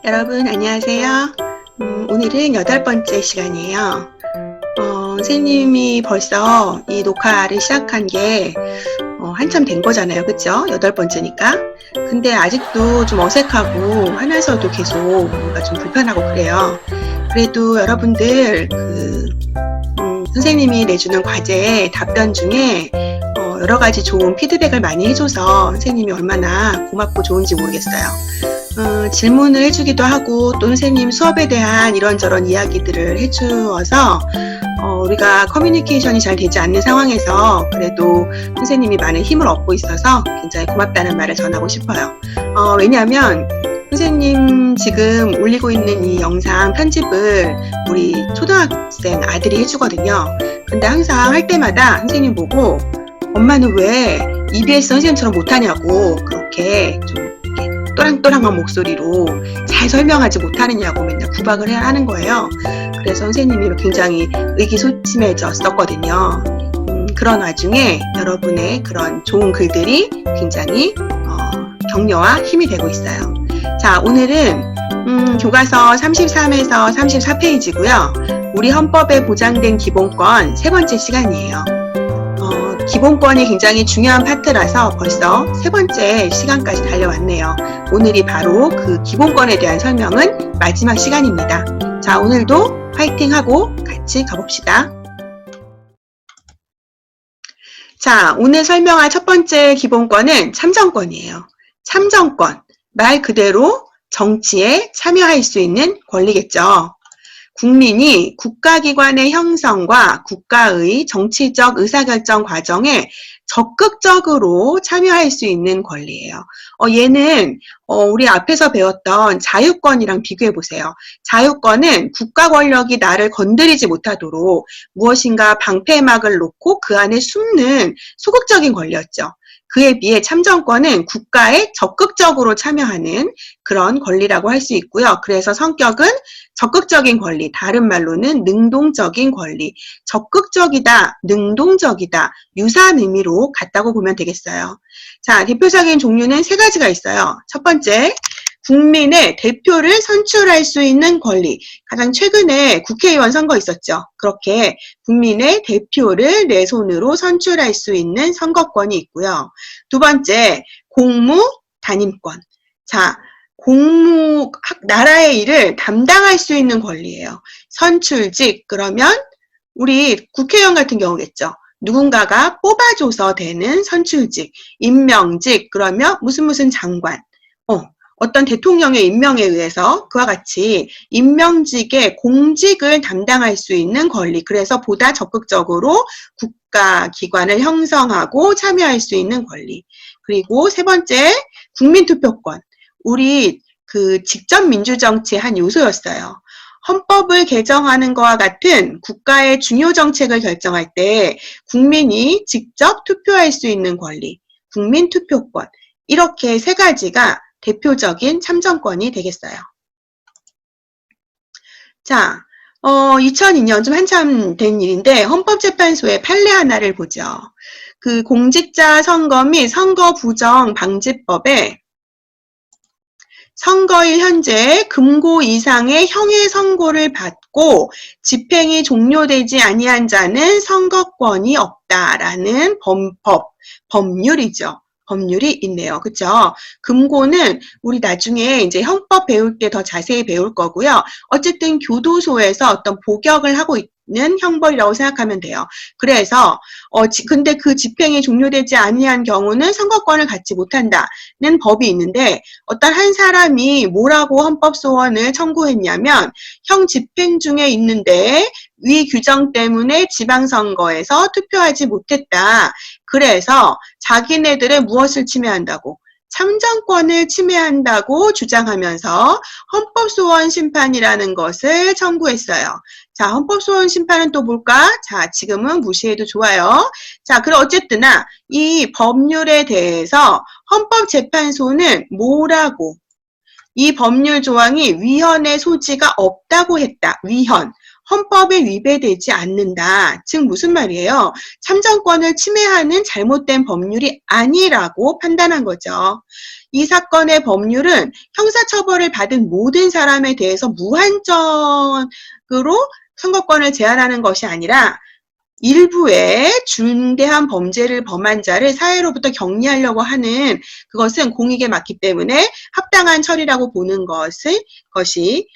여러분 안녕하세요. 오늘은 8번째 시간이에요. 선생님이 벌써 이 녹화를 시작한 게 한참 된 거잖아요. 그쵸? 8번째니까. 근데 아직도 좀 어색하고 하면서도 계속 뭔가 좀 불편하고 그래요. 그래도 여러분들 선생님이 내주는 과제의 답변 중에 여러 가지 좋은 피드백을 많이 해줘서 선생님이 얼마나 고맙고 좋은지 모르겠어요. 질문을 해주기도 하고 또 선생님 수업에 대한 이런저런 이야기들을 해주어서 우리가 커뮤니케이션이 잘 되지 않는 상황에서 그래도 선생님이 많은 힘을 얻고 있어서 굉장히 고맙다는 말을 전하고 싶어요. 왜냐하면 선생님 지금 올리고 있는 이 영상 편집을 우리 초등학생 아들이 해주거든요. 근데 항상 할 때마다 선생님 보고 엄마는 왜 EBS 선생님처럼 못하냐고 그렇게 좀 또랑또랑한 목소리로 잘 설명하지 못하느냐고 맨날 구박을 해야 하는 거예요. 그래서 선생님이 굉장히 의기소침해졌었거든요. 그런 와중에 여러분의 그런 좋은 글들이 굉장히 격려와 힘이 되고 있어요. 자, 오늘은 교과서 33에서 34페이지고요. 우리 헌법에 보장된 기본권 3번째 시간이에요. 기본권이 굉장히 중요한 파트라서 벌써 3번째 시간까지 달려왔네요. 오늘이 바로 그 기본권에 대한 설명은 마지막 시간입니다. 자, 오늘도 파이팅하고 같이 가봅시다. 자, 오늘 설명할 첫 번째 기본권은 참정권이에요. 참정권, 말 그대로 정치에 참여할 수 있는 권리겠죠. 국민이 국가기관의 형성과 국가의 정치적 의사결정 과정에 적극적으로 참여할 수 있는 권리예요. 얘는 우리 앞에서 배웠던 자유권이랑 비교해 보세요. 자유권은 국가 권력이 나를 건드리지 못하도록 무엇인가 방패막을 놓고 그 안에 숨는 소극적인 권리였죠. 그에 비해 참정권은 국가에 적극적으로 참여하는 그런 권리라고 할 수 있고요. 그래서 성격은 적극적인 권리, 다른 말로는 능동적인 권리, 적극적이다, 능동적이다, 유사한 의미로 같다고 보면 되겠어요. 자, 대표적인 종류는 3가지가 있어요. 첫 번째, 국민의 대표를 선출할 수 있는 권리. 가장 최근에 국회의원 선거 있었죠. 그렇게 국민의 대표를 내 손으로 선출할 수 있는 선거권이 있고요. 두 번째, 공무 단임권. 자, 나라의 일을 담당할 수 있는 권리예요. 선출직, 그러면 우리 국회의원 같은 경우겠죠. 누군가가 뽑아줘서 되는 선출직, 임명직, 그러면 무슨 장관. 어떤 대통령의 임명에 의해서 그와 같이 임명직의 공직을 담당할 수 있는 권리. 그래서 보다 적극적으로 국가기관을 형성하고 참여할 수 있는 권리. 그리고 3번째, 국민투표권. 우리 직접 민주정치의 한 요소였어요. 헌법을 개정하는 것과 같은 국가의 중요 정책을 결정할 때 국민이 직접 투표할 수 있는 권리, 국민투표권. 이렇게 3가지가 대표적인 참정권이 되겠어요. 자, 2002년 좀 한참 된 일인데 헌법재판소의 판례 하나를 보죠. 그 공직자 선거 및 선거 부정 방지법에 선거일 현재 금고 이상의 형의 선고를 받고 집행이 종료되지 아니한 자는 선거권이 없다라는 법률이죠. 법률이 있네요. 그쵸? 금고는 우리 나중에 이제 형법 배울 때 더 자세히 배울 거고요. 어쨌든 교도소에서 어떤 복역을 하고 있는 형벌이라고 생각하면 돼요. 그래서 근데 그 집행이 종료되지 아니한 경우는 선거권을 갖지 못한다는 법이 있는데 어떤 한 사람이 뭐라고 헌법소원을 청구했냐면 형 집행 중에 있는데 위 규정 때문에 지방선거에서 투표하지 못했다. 그래서 자기네들의 무엇을 침해한다고? 참정권을 침해한다고 주장하면서 헌법소원 심판이라는 것을 청구했어요. 자, 헌법소원 심판은 또 뭘까? 자, 지금은 무시해도 좋아요. 자, 그럼 어쨌드나 이 법률에 대해서 헌법재판소는 뭐라고? 이 법률 조항이 위헌의 소지가 없다고 했다. 위헌. 헌법에 위배되지 않는다. 즉 무슨 말이에요? 참정권을 침해하는 잘못된 법률이 아니라고 판단한 거죠. 이 사건의 법률은 형사처벌을 받은 모든 사람에 대해서 무한정으로 선거권을 제한하는 것이 아니라 일부의 중대한 범죄를 범한 자를 사회로부터 격리하려고 하는 그것은 공익에 맞기 때문에 합당한 처리라고 보는 것이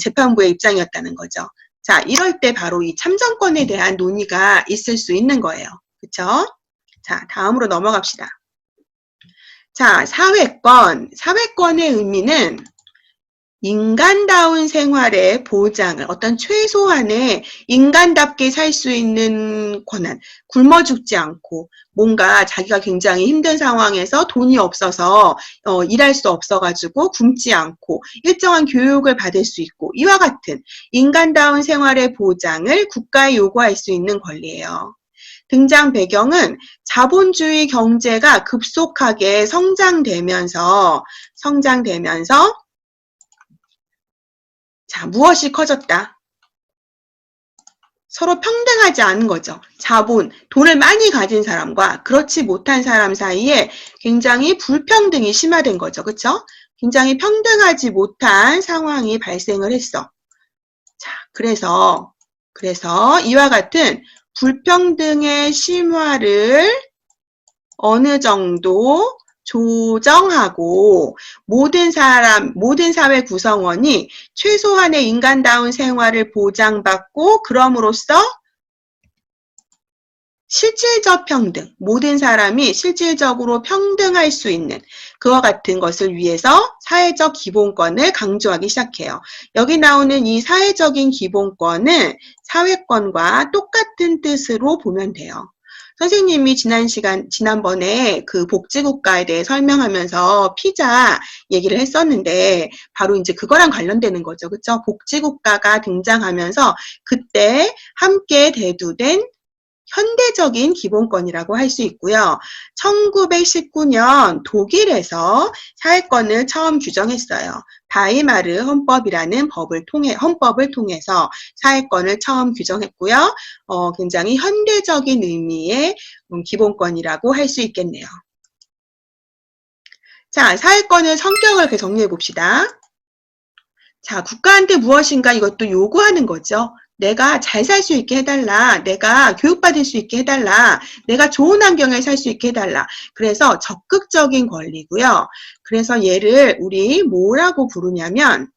재판부의 입장이었다는 거죠. 자, 이럴 때 바로 이 참정권에 대한 논의가 있을 수 있는 거예요. 그쵸? 자, 다음으로 넘어갑시다. 자, 사회권. 사회권의 의미는 인간다운 생활의 보장을, 어떤 최소한의 인간답게 살 수 있는 권한, 굶어 죽지 않고 뭔가 자기가 굉장히 힘든 상황에서 돈이 없어서 일할 수 없어가지고 굶지 않고 일정한 교육을 받을 수 있고 이와 같은 인간다운 생활의 보장을 국가에 요구할 수 있는 권리예요. 등장 배경은 자본주의 경제가 급속하게 성장되면서 자, 무엇이 커졌다? 서로 평등하지 않은 거죠. 자본, 돈을 많이 가진 사람과 그렇지 못한 사람 사이에 굉장히 불평등이 심화된 거죠. 그쵸? 굉장히 평등하지 못한 상황이 발생을 했어. 자, 그래서 이와 같은 불평등의 심화를 어느 정도 조정하고 모든 사회 구성원이 최소한의 인간다운 생활을 보장받고 그럼으로써 실질적 평등, 모든 사람이 실질적으로 평등할 수 있는 그와 같은 것을 위해서 사회적 기본권을 강조하기 시작해요. 여기 나오는 이 사회적인 기본권은 사회권과 똑같은 뜻으로 보면 돼요. 선생님이 지난번에 그 복지국가에 대해 설명하면서 피자 얘기를 했었는데, 바로 이제 그거랑 관련되는 거죠. 그쵸? 복지국가가 등장하면서 그때 함께 대두된 현대적인 기본권이라고 할 수 있고요. 1919년 독일에서 사회권을 처음 규정했어요. 바이마르 헌법이라는 헌법을 통해서 사회권을 처음 규정했고요. 굉장히 현대적인 의미의 기본권이라고 할 수 있겠네요. 자, 사회권의 성격을 이렇게 정리해 봅시다. 자, 국가한테 무엇인가 이것도 요구하는 거죠. 내가 잘 살 수 있게 해달라. 내가 교육받을 수 있게 해달라. 내가 좋은 환경에 살 수 있게 해달라. 그래서 적극적인 권리고요. 그래서 얘를 우리 뭐라고 부르냐면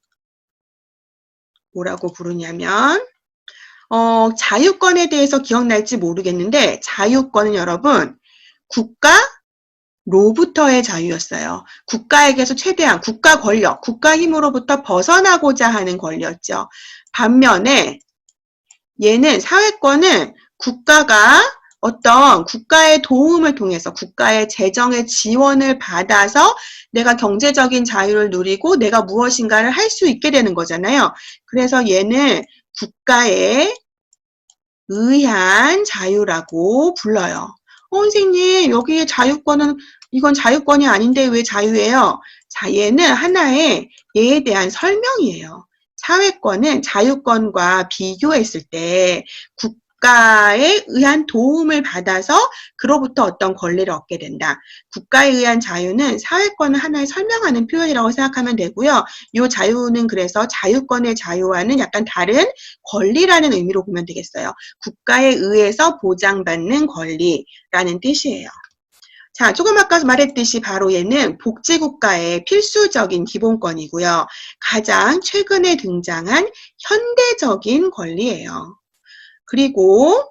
자유권에 대해서 기억날지 모르겠는데 자유권은 여러분 국가로부터의 자유였어요. 국가에게서 최대한 국가 권력, 국가 힘으로부터 벗어나고자 하는 권리였죠. 반면에 얘는 사회권은 국가가 어떤 국가의 도움을 통해서 국가의 재정의 지원을 받아서 내가 경제적인 자유를 누리고 내가 무엇인가를 할 수 있게 되는 거잖아요. 그래서 얘는 국가에 의한 자유라고 불러요. 선생님, 여기에 자유권은 이건 자유권이 아닌데 왜 자유예요? 자, 얘는 하나의 얘에 대한 설명이에요. 사회권은 자유권과 비교했을 때 국가에 의한 도움을 받아서 그로부터 어떤 권리를 얻게 된다. 국가에 의한 자유는 사회권을 하나의 설명하는 표현이라고 생각하면 되고요. 이 자유는 그래서 자유권의 자유와는 약간 다른 권리라는 의미로 보면 되겠어요. 국가에 의해서 보장받는 권리라는 뜻이에요. 자, 조금 아까 말했듯이 바로 얘는 복지국가의 필수적인 기본권이고요. 가장 최근에 등장한 현대적인 권리예요. 그리고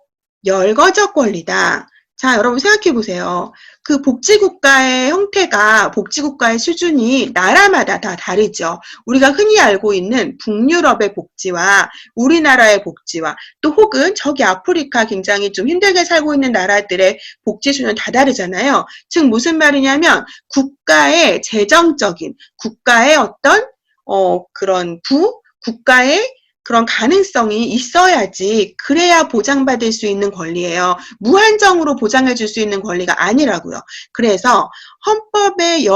열거적 권리다. 자, 여러분 생각해 보세요. 그 복지국가의 형태가, 복지국가의 수준이 나라마다 다 다르죠. 우리가 흔히 알고 있는 북유럽의 복지와 우리나라의 복지와 또 혹은 저기 아프리카 굉장히 좀 힘들게 살고 있는 나라들의 복지 수준은 다 다르잖아요. 즉 무슨 말이냐면 국가의 재정적인, 국가의 어떤 국가의 그런 가능성이 있어야지 그래야 보장받을 수 있는 권리예요. 무한정으로 보장해 줄 수 있는 권리가 아니라고요. 그래서 헌법의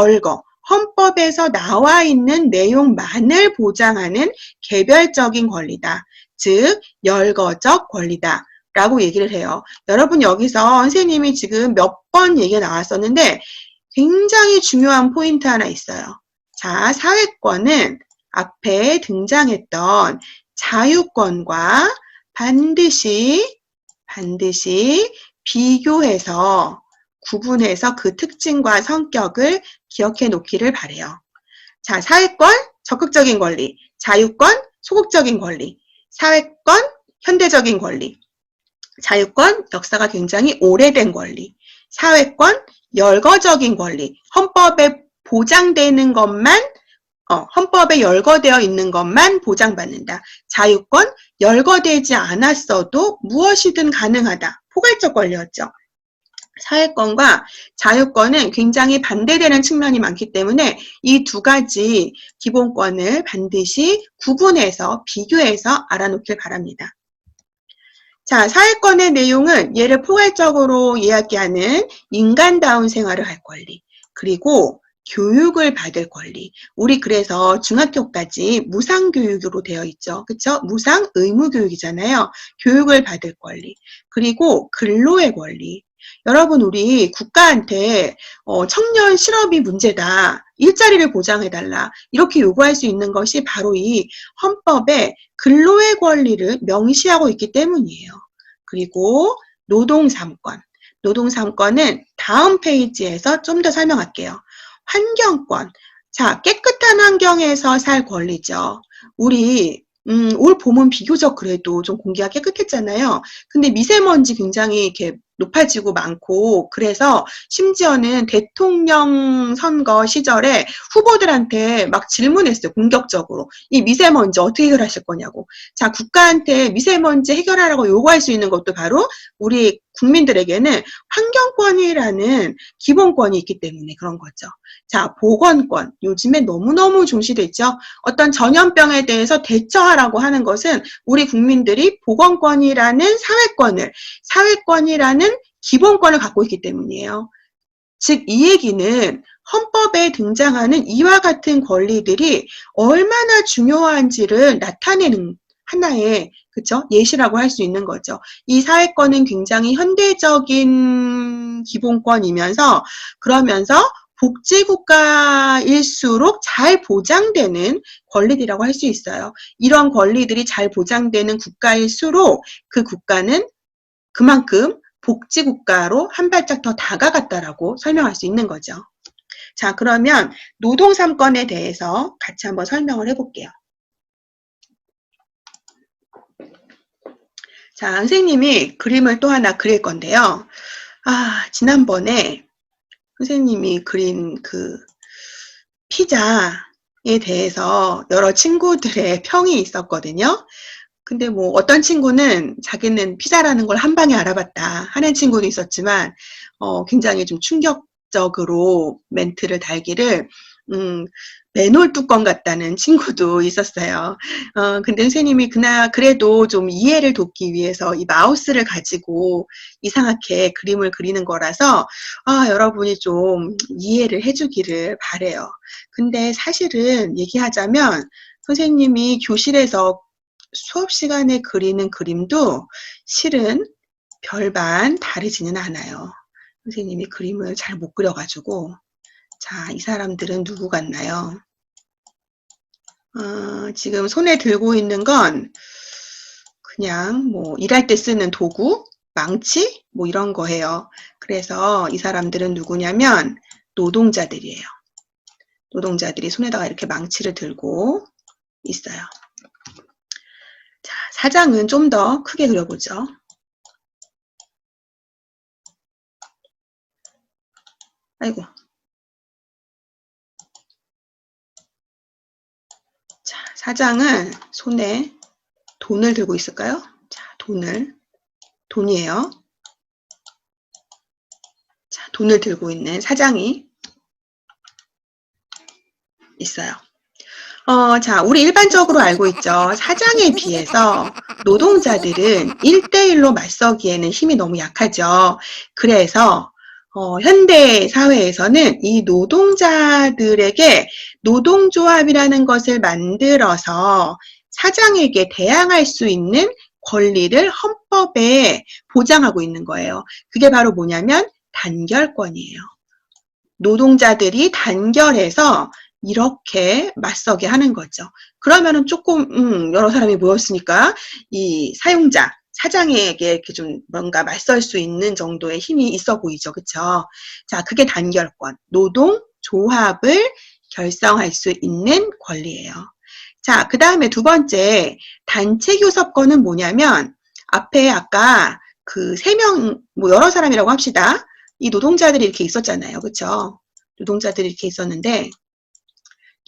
헌법에서 나와 있는 내용만을 보장하는 개별적인 권리다. 즉 열거적 권리다 라고 얘기를 해요. 여러분 여기서 선생님이 지금 몇 번 얘기가 나왔었는데 굉장히 중요한 포인트 하나 있어요. 자, 사회권은 앞에 등장했던 자유권과 반드시 비교해서 구분해서 그 특징과 성격을 기억해 놓기를 바래요. 자, 사회권, 적극적인 권리, 자유권, 소극적인 권리, 사회권, 현대적인 권리, 자유권, 역사가 굉장히 오래된 권리, 사회권, 열거적인 권리, 헌법에 보장되는 것만 헌법에 열거되어 있는 것만 보장받는다. 자유권, 열거되지 않았어도 무엇이든 가능하다. 포괄적 권리였죠. 사회권과 자유권은 굉장히 반대되는 측면이 많기 때문에 이 두 가지 기본권을 반드시 구분해서 비교해서 알아놓길 바랍니다. 자, 사회권의 내용은 얘를 포괄적으로 이야기하는 인간다운 생활을 할 권리, 그리고 교육을 받을 권리. 우리 그래서 중학교까지 무상교육으로 되어 있죠. 그쵸? 무상 의무교육이잖아요. 교육을 받을 권리. 그리고 근로의 권리. 여러분, 우리 국가한테 청년 실업이 문제다. 일자리를 보장해달라. 이렇게 요구할 수 있는 것이 바로 이 헌법에 근로의 권리를 명시하고 있기 때문이에요. 그리고 노동 3권. 노동 3권은 다음 페이지에서 좀 더 설명할게요. 환경권. 자, 깨끗한 환경에서 살 권리죠. 우리 올 봄은 비교적 그래도 좀 공기가 깨끗했잖아요. 근데 미세먼지 굉장히 이렇게 높아지고 많고, 그래서 심지어는 대통령 선거 시절에 후보들한테 막 질문했어요. 공격적으로. 이 미세먼지 어떻게 해결하실 거냐고. 자, 국가한테 미세먼지 해결하라고 요구할 수 있는 것도 바로 우리 국민들에게는 환경권이라는 기본권이 있기 때문에 그런 거죠. 자, 보건권. 요즘에 너무너무 중시돼 있죠. 어떤 전염병에 대해서 대처하라고 하는 것은 우리 국민들이 보건권이라는 사회권이라는 기본권을 갖고 있기 때문이에요. 즉, 이 얘기는 헌법에 등장하는 이와 같은 권리들이 얼마나 중요한지를 나타내는 하나의 예시라고 할 수 있는 거죠. 이 사회권은 굉장히 현대적인 기본권이면서 그러면서 복지국가일수록 잘 보장되는 권리들이라고 할 수 있어요. 이런 권리들이 잘 보장되는 국가일수록 그 국가는 그만큼 복지국가로 한 발짝 더 다가갔다라고 설명할 수 있는 거죠. 자, 그러면 노동 3권에 대해서 같이 한번 설명을 해볼게요. 자, 선생님이 그림을 또 하나 그릴 건데요. 지난번에 선생님이 그린 그 피자에 대해서 여러 친구들의 평이 있었거든요. 근데 뭐 어떤 친구는 자기는 피자라는 걸 한 방에 알아봤다 하는 친구도 있었지만 굉장히 좀 충격적으로 멘트를 달기를 맨홀 뚜껑 같다는 친구도 있었어요. 근데 선생님이 그래도 좀 이해를 돕기 위해서 이 마우스를 가지고 이상하게 그림을 그리는 거라서 여러분이 좀 이해를 해주기를 바래요. 근데 사실은 얘기하자면 선생님이 교실에서 수업 시간에 그리는 그림도 실은 별반 다르지는 않아요. 선생님이 그림을 잘 못 그려가지고. 자, 이 사람들은 누구 같나요? 지금 손에 들고 있는 건 그냥 뭐 일할 때 쓰는 도구, 망치 뭐 이런 거예요. 그래서 이 사람들은 누구냐면 노동자들이에요. 노동자들이 손에다가 이렇게 망치를 들고 있어요. 자, 사장은 좀 더 크게 그려보죠. 아이고. 자, 사장은 손에 돈을 들고 있을까요? 자, 돈이에요. 자, 돈을 들고 있는 사장이 있어요. 자, 우리 일반적으로 알고 있죠. 사장에 비해서 노동자들은 1대1로 맞서기에는 힘이 너무 약하죠. 그래서 현대 사회에서는 이 노동자들에게 노동조합이라는 것을 만들어서 사장에게 대항할 수 있는 권리를 헌법에 보장하고 있는 거예요. 그게 바로 뭐냐면 단결권이에요. 노동자들이 단결해서 이렇게 맞서게 하는 거죠. 그러면은 조금 여러 사람이 모였으니까 이 사용자, 사장에게 이렇게 좀 뭔가 맞설 수 있는 정도의 힘이 있어 보이죠. 그쵸? 자, 그게 단결권. 노동 조합을 결성할 수 있는 권리예요. 자, 그 다음에 두 번째 단체 교섭권은 뭐냐면 앞에 아까 그 세 명, 뭐 여러 사람이라고 합시다. 이 노동자들이 이렇게 있었잖아요. 그쵸? 노동자들이 이렇게 있었는데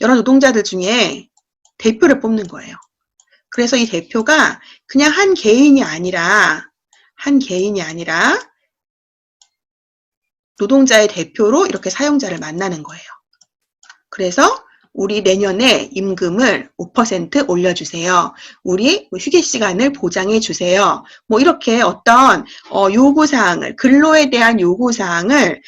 여러 노동자들 중에 대표를 뽑는 거예요. 그래서 이 대표가 그냥 한 개인이 아니라 노동자의 대표로 이렇게 사용자를 만나는 거예요. 그래서 우리 내년에 임금을 5% 올려주세요. 우리 휴게 시간을 보장해 주세요. 뭐 이렇게 어떤 요구사항을, 근로에 대한 요구사항을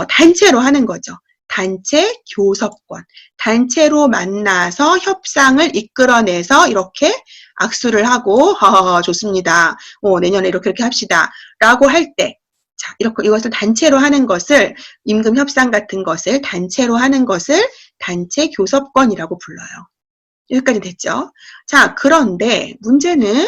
단체로 하는 거죠. 단체 교섭권. 단체로 만나서 협상을 이끌어내서 이렇게 악수를 하고 좋습니다. 내년에 이렇게 합시다. 라고 할 때 자, 이것을 단체로 하는 것을 임금 협상 같은 것을 단체로 하는 것을 단체 교섭권이라고 불러요. 여기까지 됐죠? 자, 그런데 문제는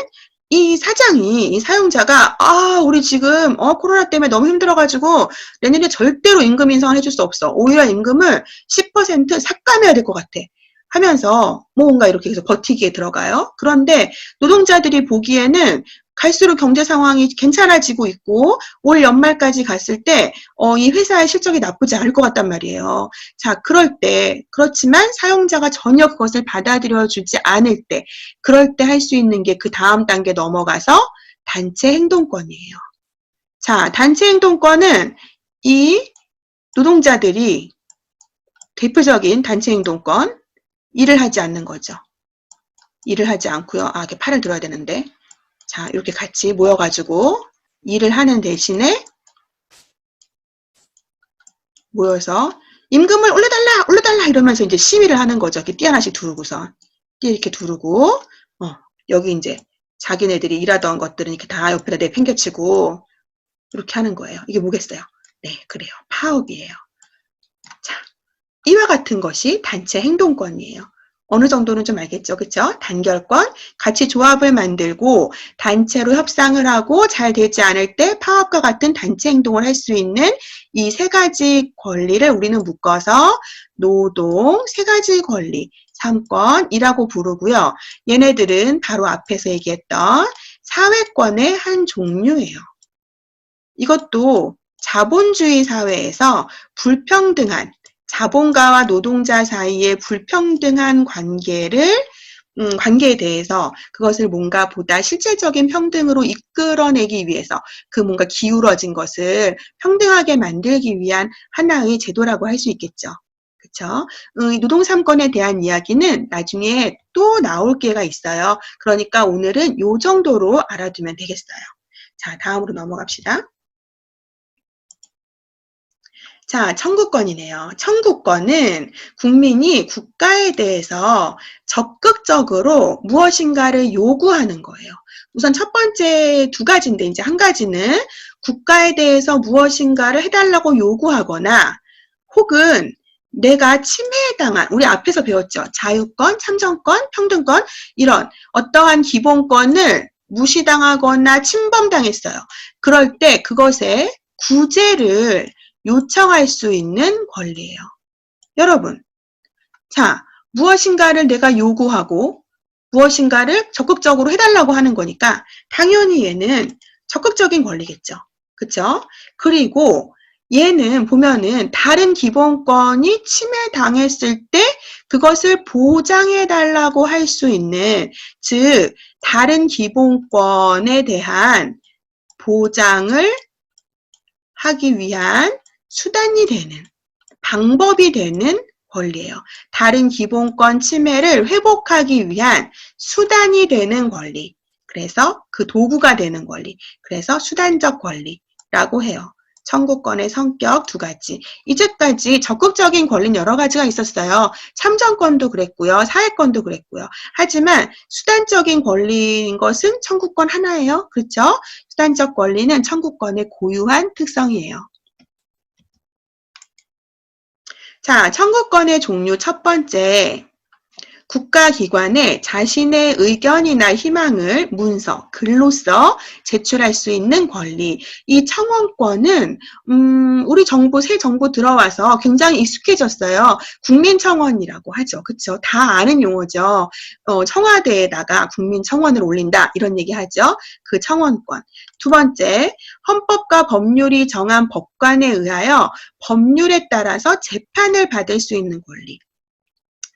이 사장이, 이 사용자가 우리 지금 코로나 때문에 너무 힘들어가지고 내년에 절대로 임금 인상을 해줄 수 없어. 오히려 임금을 10% 삭감해야 될 것 같아. 하면서 뭔가 이렇게 해서 버티기에 들어가요. 그런데 노동자들이 보기에는 갈수록 경제 상황이 괜찮아지고 있고 올 연말까지 갔을 때 이 회사의 실적이 나쁘지 않을 것 같단 말이에요. 자, 그럴 때 그렇지만 사용자가 전혀 그것을 받아들여주지 않을 때 그럴 때 할 수 있는 게 그 다음 단계 넘어가서 단체 행동권이에요. 자, 단체 행동권은 이 노동자들이 대표적인 단체 행동권 일을 하지 않는 거죠. 일을 하지 않고요. 이렇게 팔을 들어야 되는데 자, 이렇게 같이 모여가지고 일을 하는 대신에 모여서 임금을 올려달라 이러면서 이제 시위를 하는 거죠. 이렇게 띠 하나씩 두르고서 이렇게 두르고 여기 이제 자기네들이 일하던 것들은 이렇게 다 옆에다 내팽개치고 이렇게 하는 거예요. 이게 뭐겠어요? 네, 그래요. 파업이에요. 자, 이와 같은 것이 단체 행동권이에요. 어느 정도는 좀 알겠죠? 그쵸? 단결권, 같이 조합을 만들고 단체로 협상을 하고 잘 되지 않을 때 파업과 같은 단체 행동을 할 수 있는 이 세 가지 권리를 우리는 묶어서 노동 세 가지 권리, 3권이라고 부르고요. 얘네들은 바로 앞에서 얘기했던 사회권의 한 종류예요. 이것도 자본주의 사회에서 불평등한 자본가와 노동자 사이의 불평등한 관계에 대해서 그것을 뭔가 보다 실질적인 평등으로 이끌어내기 위해서 그 뭔가 기울어진 것을 평등하게 만들기 위한 하나의 제도라고 할 수 있겠죠. 그렇죠? 노동 3권에 대한 이야기는 나중에 또 나올 기회가 있어요. 그러니까 오늘은 이 정도로 알아두면 되겠어요. 자, 다음으로 넘어갑시다. 자, 청구권이네요. 청구권은 국민이 국가에 대해서 적극적으로 무엇인가를 요구하는 거예요. 우선 첫 번째 두 가지인데 이제 한 가지는 국가에 대해서 무엇인가를 해달라고 요구하거나 혹은 내가 침해당한 우리 앞에서 배웠죠. 자유권, 참정권, 평등권 이런 어떠한 기본권을 무시당하거나 침범당했어요. 그럴 때 그것에 구제를 요청할 수 있는 권리예요. 여러분, 자, 무엇인가를 내가 요구하고 무엇인가를 적극적으로 해달라고 하는 거니까 당연히 얘는 적극적인 권리겠죠. 그쵸? 그리고 얘는 보면은 다른 기본권이 침해당했을 때 그것을 보장해달라고 할 수 있는, 즉, 다른 기본권에 대한 보장을 하기 위한 수단이 되는, 방법이 되는 권리예요. 다른 기본권 침해를 회복하기 위한 수단이 되는 권리. 그래서 그 도구가 되는 권리. 그래서 수단적 권리라고 해요. 청구권의 성격 두 가지. 이제까지 적극적인 권리는 여러 가지가 있었어요. 참정권도 그랬고요. 사회권도 그랬고요. 하지만 수단적인 권리인 것은 청구권 하나예요. 그렇죠? 수단적 권리는 청구권의 고유한 특성이에요. 자, 청구권의 종류 첫 번째. 국가기관에 자신의 의견이나 희망을 문서, 글로써 제출할 수 있는 권리. 이 청원권은 우리 정부, 새 정부 들어와서 굉장히 익숙해졌어요. 국민청원이라고 하죠. 그쵸? 다 아는 용어죠. 청와대에다가 국민청원을 올린다 이런 얘기 하죠. 그 청원권. 두 번째, 헌법과 법률이 정한 법관에 의하여 법률에 따라서 재판을 받을 수 있는 권리.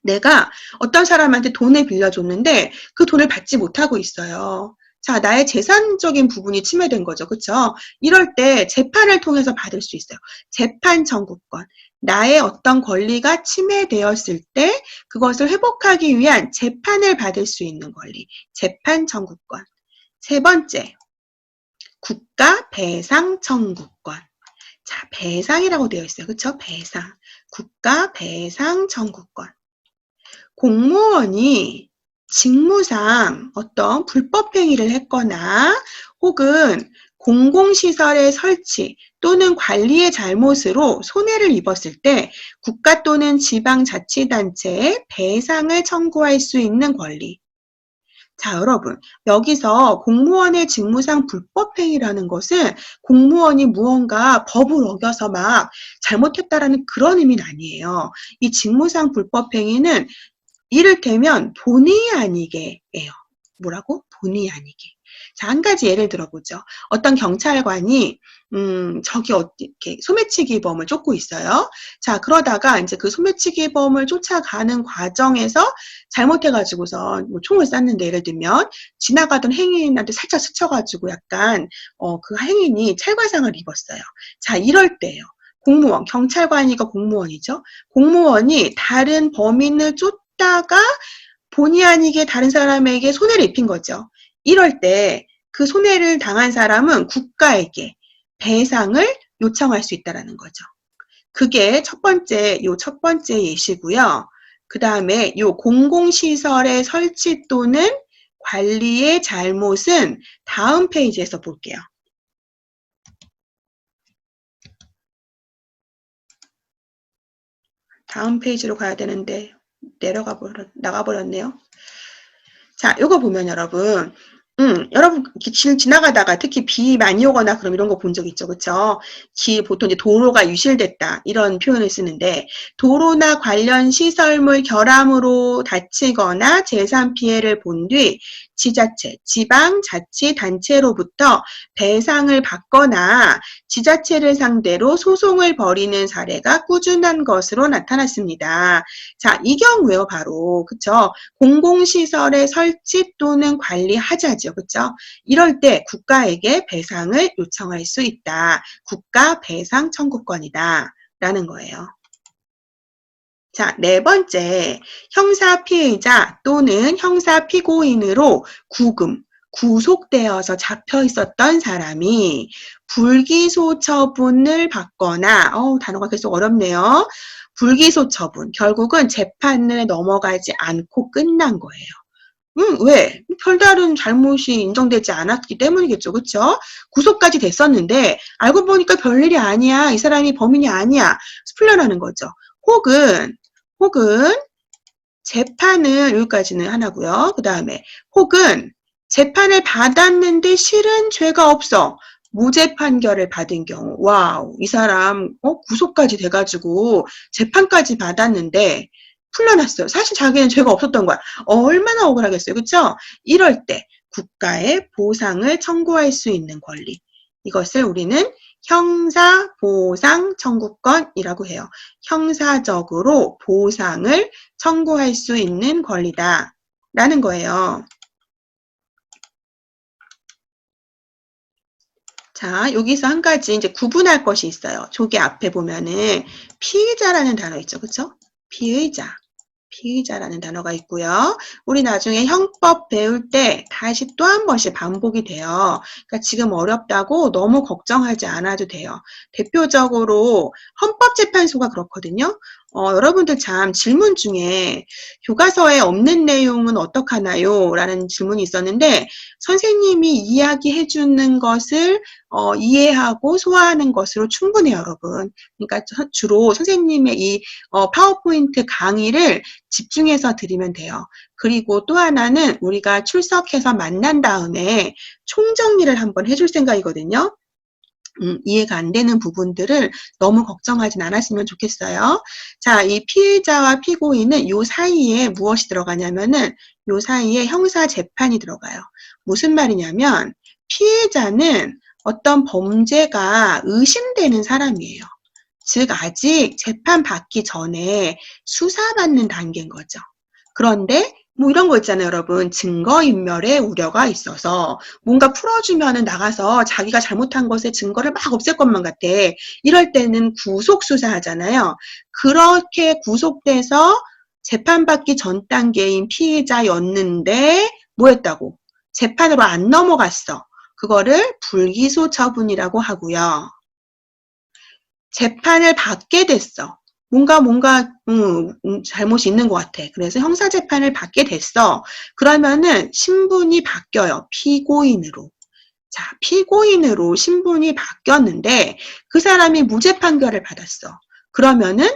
내가 어떤 사람한테 돈을 빌려줬는데 그 돈을 받지 못하고 있어요. 자, 나의 재산적인 부분이 침해된 거죠. 그쵸? 이럴 때 재판을 통해서 받을 수 있어요. 재판 청구권. 나의 어떤 권리가 침해되었을 때 그것을 회복하기 위한 재판을 받을 수 있는 권리. 재판 청구권. 세 번째, 국가 배상 청구권. 자, 배상이라고 되어 있어요. 그쵸? 배상. 국가 배상 청구권. 공무원이 직무상 어떤 불법 행위를 했거나 혹은 공공시설의 설치 또는 관리의 잘못으로 손해를 입었을 때 국가 또는 지방자치단체에 배상을 청구할 수 있는 권리. 자, 여러분, 여기서 공무원의 직무상 불법행위라는 것은 공무원이 무언가 법을 어겨서 막 잘못했다라는 그런 의미는 아니에요. 이 직무상 불법행위는 이를테면 본의 아니게예요. 뭐라고? 본의 아니게. 자, 한 가지 예를 들어보죠. 어떤 경찰관이 저기 이렇게 소매치기범을 쫓고 있어요. 자, 그러다가 이제 그 소매치기범을 쫓아가는 과정에서 잘못해가지고서 뭐 총을 쐈는데 예를 들면 지나가던 행인한테 살짝 스쳐가지고 약간 그 행인이 찰과상을 입었어요. 자, 이럴 때요. 공무원, 경찰관이니까 공무원이죠. 공무원이 다른 범인을 쫓다가 본의 아니게 다른 사람에게 손해를 입힌 거죠. 이럴 때 그 손해를 당한 사람은 국가에게 배상을 요청할 수 있다는 거죠. 그게 첫 번째 예시고요. 그 다음에 요 공공시설의 설치 또는 관리의 잘못은 다음 페이지에서 볼게요. 다음 페이지로 가야 되는데 나가버렸네요. 자, 요거 보면 여러분, 여러분 길 지나가다가 특히 비 많이 오거나 그럼 이런 거 본 적 있죠, 그쵸? 보통 이제 도로가 유실됐다 이런 표현을 쓰는데 도로나 관련 시설물 결함으로 다치거나 재산 피해를 본 뒤 지자체, 지방자치단체로부터 배상을 받거나 지자체를 상대로 소송을 벌이는 사례가 꾸준한 것으로 나타났습니다. 자, 이 경우에요, 바로 그쵸? 공공시설의 설치 또는 관리 하자죠. 그쵸? 이럴 때 국가에게 배상을 요청할 수 있다. 국가 배상 청구권이다. 라는 거예요. 자, 네 번째, 형사 피의자 또는 형사 피고인으로 구속되어서 잡혀 있었던 사람이 불기소 처분을 받거나, 단어가 계속 어렵네요. 불기소 처분, 결국은 재판을 넘어가지 않고 끝난 거예요. 왜? 별다른 잘못이 인정되지 않았기 때문이겠죠. 그쵸? 구속까지 됐었는데 알고 보니까 별일이 아니야. 이 사람이 범인이 아니야. 풀려나는 거죠. 혹은 재판을 여기까지는 하나고요. 그 다음에 혹은 재판을 받았는데 실은 죄가 없어. 무죄 판결을 받은 경우. 와우, 이 사람 구속까지 돼가지고 재판까지 받았는데 풀려났어요. 사실 자기는 죄가 없었던 거야. 얼마나 억울하겠어요. 그쵸? 이럴 때 국가에 보상을 청구할 수 있는 권리. 이것을 우리는 형사보상 청구권이라고 해요. 형사적으로 보상을 청구할 수 있는 권리다. 라는 거예요. 자, 여기서 한 가지 이제 구분할 것이 있어요. 저기 앞에 보면은 피의자라는 단어 있죠. 그쵸? 피의자. 피의자라는 단어가 있고요. 우리 나중에 형법 배울 때 다시 또 한 번씩 반복이 돼요. 그러니까 지금 어렵다고 너무 걱정하지 않아도 돼요. 대표적으로 헌법재판소가 그렇거든요. 여러분들 참 질문 중에 교과서에 없는 내용은 어떡하나요? 라는 질문이 있었는데 선생님이 이야기해 주는 것을 이해하고 소화하는 것으로 충분해요, 여러분. 그러니까 주로 선생님의 이 파워포인트 강의를 집중해서 들으면 돼요. 그리고 또 하나는 우리가 출석해서 만난 다음에 총정리를 한번 해줄 생각이거든요. 이해가 안 되는 부분들을 너무 걱정하진 않았으면 좋겠어요. 자, 이 피해자와 피고인은 요 사이에 무엇이 들어가냐면은 요 사이에 형사 재판이 들어가요. 무슨 말이냐면 피해자는 어떤 범죄가 의심되는 사람이에요. 즉 아직 재판 받기 전에 수사받는 단계인 거죠. 그런데 뭐 이런 거 있잖아요, 여러분. 증거인멸의 우려가 있어서 뭔가 풀어주면은 나가서 자기가 잘못한 것의 증거를 막 없앨 것만 같아. 이럴 때는 구속수사하잖아요. 그렇게 구속돼서 재판받기 전 단계인 피해자였는데 뭐 했다고? 재판으로 안 넘어갔어. 그거를 불기소 처분이라고 하고요. 재판을 받게 됐어. 뭔가 잘못이 있는 것 같아. 그래서 형사재판을 받게 됐어. 그러면은 신분이 바뀌어요. 피고인으로. 자, 피고인으로 신분이 바뀌었는데 그 사람이 무죄 판결을 받았어. 그러면은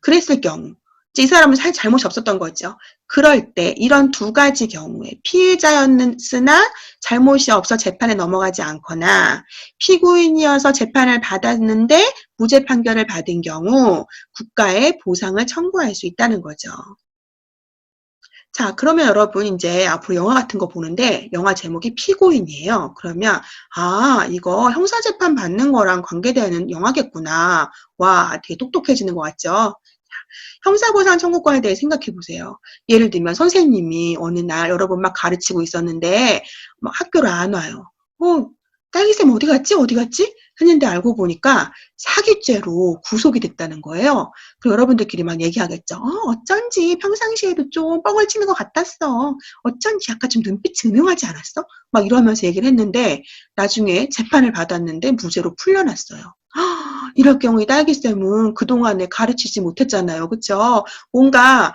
그랬을 경우 이 사람은 사실 잘못이 없었던 거죠. 그럴 때 이런 두 가지 경우에 피해자였으나 잘못이 없어 재판에 넘어가지 않거나 피고인이어서 재판을 받았는데 무죄 판결을 받은 경우 국가에 보상을 청구할 수 있다는 거죠. 자, 그러면 여러분 이제 앞으로 영화 같은 거 보는데 영화 제목이 피고인이에요. 그러면 이거 형사재판 받는 거랑 관계되는 영화겠구나. 와, 되게 똑똑해지는 것 같죠? 형사보상 청구권에 대해 생각해 보세요. 예를 들면 선생님이 어느 날 여러분 막 가르치고 있었는데 막 학교를 안 와요. 딸기쌤 어디 갔지? 어디 갔지? 했는데 알고 보니까 사기죄로 구속이 됐다는 거예요. 그리고 여러분들끼리 막 얘기하겠죠. 어쩐지 평상시에도 좀 뻥을 치는 것 같았어. 어쩐지 약간 좀 눈빛이 음흉하지 않았어? 막 이러면서 얘기를 했는데 나중에 재판을 받았는데 무죄로 풀려났어요. 이럴 경우에 딸기쌤은 그동안에 가르치지 못했잖아요. 그쵸? 뭔가,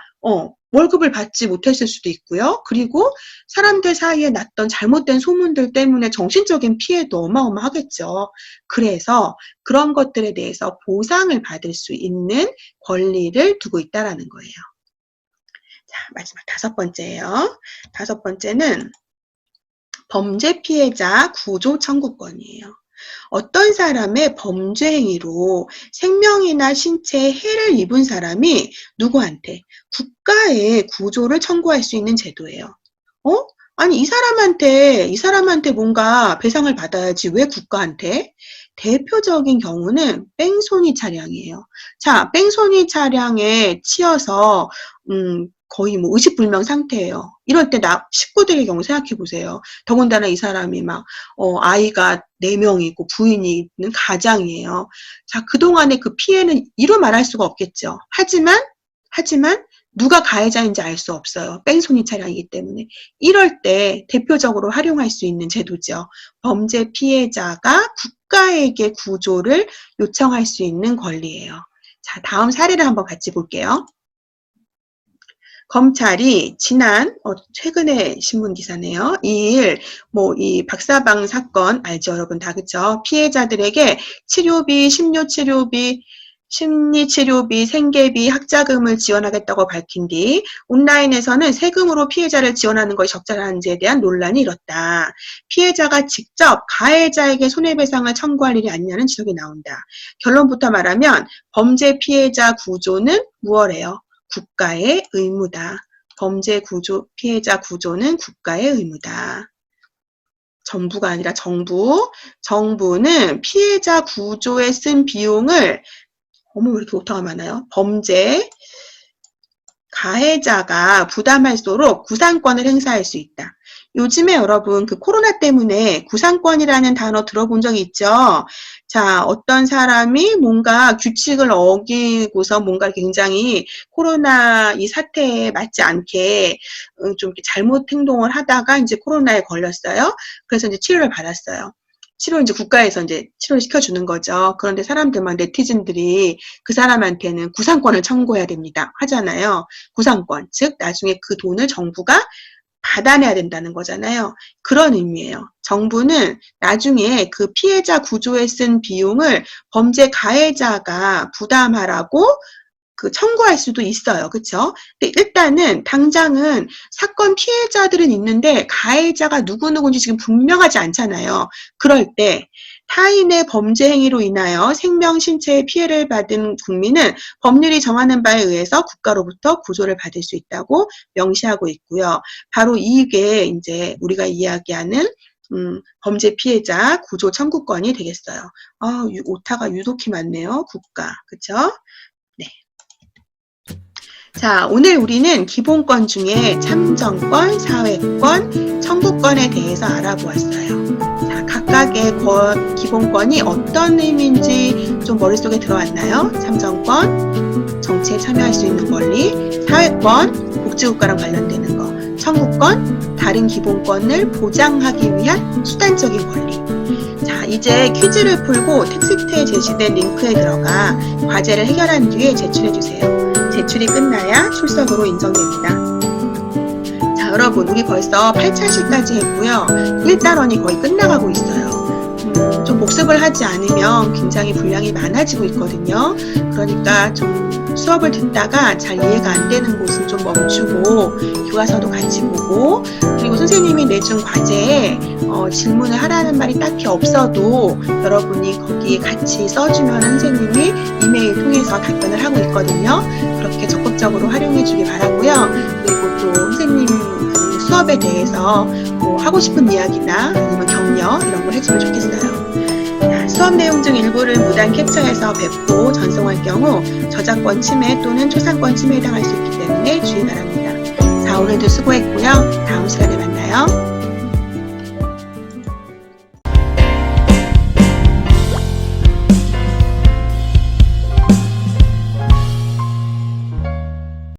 월급을 받지 못했을 수도 있고요. 그리고 사람들 사이에 났던 잘못된 소문들 때문에 정신적인 피해도 어마어마하겠죠. 그래서 그런 것들에 대해서 보상을 받을 수 있는 권리를 두고 있다라는 거예요. 자, 마지막 5번째예요. 5번째는 범죄 피해자 구조 청구권이에요. 어떤 사람의 범죄 행위로 생명이나 신체에 해를 입은 사람이 누구한테? 국가에 구조를 청구할 수 있는 제도예요. 아니 이 사람한테 뭔가 배상을 받아야지 왜 국가한테? 대표적인 경우는 뺑소니 차량이에요. 자, 뺑소니 차량에 치여서 거의 뭐 의식불명 상태예요. 이럴 때 식구들의 경우 생각해 보세요. 더군다나 이 사람이 막 아이가 4명이 있고 부인이 있는 가장이에요. 자, 그동안의 그 피해는 이루 말할 수가 없겠죠. 하지만 누가 가해자인지 알 수 없어요. 뺑소니 차량이기 때문에. 이럴 때 대표적으로 활용할 수 있는 제도죠. 범죄 피해자가 국가에게 구조를 요청할 수 있는 권리예요. 자, 다음 사례를 한번 같이 볼게요. 검찰이 최근에 신문기사네요. 이 박사방 사건 알죠, 여러분 다 그쵸? 피해자들에게 치료비, 심리치료비, 생계비, 학자금을 지원하겠다고 밝힌 뒤 온라인에서는 세금으로 피해자를 지원하는 것이 적절한지에 대한 논란이 일었다. 피해자가 직접 가해자에게 손해배상을 청구할 일이 아니냐는 지적이 나온다. 결론부터 말하면 범죄 피해자 구조는 무엇이에요? 국가의 의무다. 피해자 구조는 국가의 의무다. 정부가 아니라 정부는 피해자 구조에 쓴 비용을 왜 이렇게 오타가 많아요? 범죄 가해자가 부담할수록 구상권을 행사할 수 있다. 요즘에 여러분 그 코로나 때문에 구상권이라는 단어 들어본 적 있죠? 자, 어떤 사람이 뭔가 규칙을 어기고서 뭔가 굉장히 코로나 이 사태에 맞지 않게 좀 이렇게 잘못 행동을 하다가 이제 코로나에 걸렸어요. 그래서 이제 치료를 받았어요. 치료 이제 국가에서 이제 치료를 시켜주는 거죠. 그런데 사람들만 네티즌들이 그 사람한테는 구상권을 청구해야 됩니다. 하잖아요. 구상권. 즉, 나중에 그 돈을 정부가 받아내야 된다는 거잖아요. 그런 의미예요. 정부는 나중에 그 피해자 구조에 쓴 비용을 범죄 가해자가 부담하라고 청구할 수도 있어요. 그쵸? 근데 일단은 당장은 사건 피해자들은 있는데 가해자가 누구누구인지 지금 분명하지 않잖아요. 그럴 때 타인의 범죄 행위로 인하여 생명, 신체의 피해를 받은 국민은 법률이 정하는 바에 의해서 국가로부터 구조를 받을 수 있다고 명시하고 있고요. 바로 이게 이제 우리가 이야기하는 범죄 피해자 구조 청구권이 되겠어요. 오타가 유독히 많네요. 국가. 그쵸? 네. 자, 오늘 우리는 기본권 중에 참정권, 사회권, 청구권에 대해서 알아보았어요. 자, 각각의 기본권이 어떤 의미인지 좀 머릿속에 들어왔나요? 참정권, 정치에 참여할 수 있는 권리, 사회권, 복지국가랑 관련되는 거, 청구권, 다른 기본권을 보장하기 위한 수단적인 권리. 자, 이제 퀴즈를 풀고 텍스트에 제시된 링크에 들어가 과제를 해결한 뒤에 제출해주세요. 제출이 끝나야 출석으로 인정됩니다. 자, 여러분, 우리 벌써 8차시까지 했고요. 1단원이 거의 끝나가고 있어요. 좀 복습을 하지 않으면 굉장히 분량이 많아지고 있거든요. 그러니까 좀 수업을 듣다가 잘 이해가 안 되는 곳은 좀 멈추고 교과서도 같이 보고, 그리고 선생님이 내준 과제에 질문을 하라는 말이 딱히 없어도 여러분이 거기에 같이 써주면 선생님이 이메일 통해서 답변을 하고 있거든요. 그렇게 적극적으로 활용해 주기 바라고요. 그리고 또 선생님 그 수업에 대해서 뭐 하고 싶은 이야기나 아니면 격려 이런 거 해주면 좋겠어요. 수업 내용 중 일부를 무단 캡처해서 배포, 전송할 경우 저작권 침해 또는 초상권 침해에 해당할 수 있기 때문에 주의 바랍니다. 자, 오늘도 수고했고요. 다음 시간에 만나요.